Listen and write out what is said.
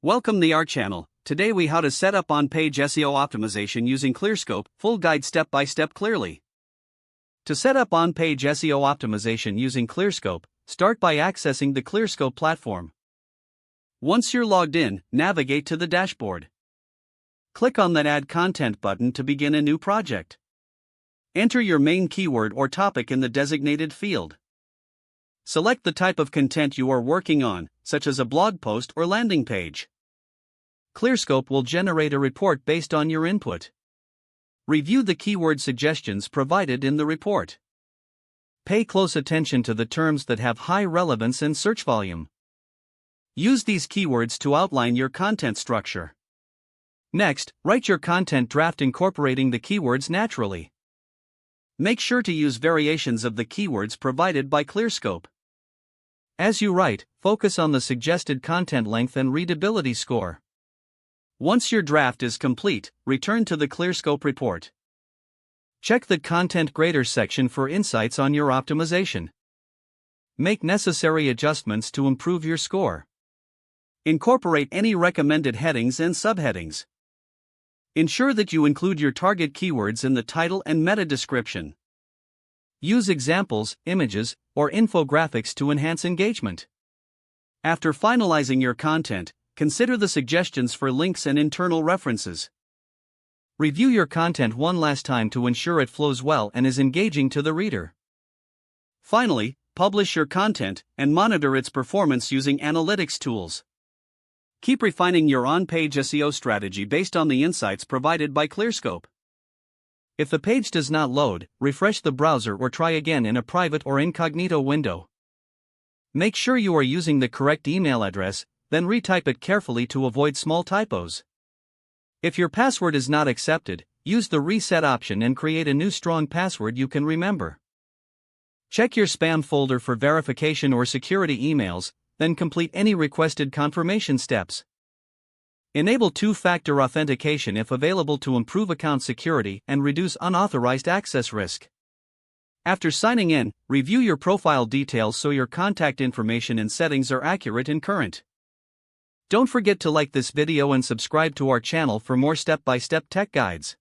Welcome to our channel. Today we how to set up on-page SEO optimization using Clearscope, full guide step-by-step clearly. To set up on-page SEO optimization using Clearscope, start by accessing the Clearscope platform. Once you're logged in, navigate to the dashboard. Click on that Add Content button to begin a new project. Enter your main keyword or topic in the designated field. Select the type of content you are working on, such as a blog post or landing page. Clearscope will generate a report based on your input. Review the keyword suggestions provided in the report. Pay close attention to the terms that have high relevance and search volume. Use these keywords to outline your content structure. Next, write your content draft incorporating the keywords naturally. Make sure to use variations of the keywords provided by Clearscope. As you write, focus on the suggested content length and readability score. Once your draft is complete, return to the Clearscope report. Check the Content Graders section for insights on your optimization. Make necessary adjustments to improve your score. Incorporate any recommended headings and subheadings. Ensure that you include your target keywords in the title and meta description. Use examples, images, or infographics to enhance engagement. After finalizing your content, consider the suggestions for links and internal references. Review your content one last time to ensure it flows well and is engaging to the reader. Finally, publish your content and monitor its performance using analytics tools. Keep refining your on-page SEO strategy based on the insights provided by Clearscope. If the page does not load, refresh the browser or try again in a private or incognito window. Make sure you are using the correct email address, then retype it carefully to avoid small typos. If your password is not accepted, use the reset option and create a new strong password you can remember. Check your spam folder for verification or security emails, then complete any requested confirmation steps. Enable two-factor authentication if available to improve account security and reduce unauthorized access risk. After signing in, review your profile details so your contact information and settings are accurate and current. Don't forget to like this video and subscribe to our channel for more step-by-step tech guides.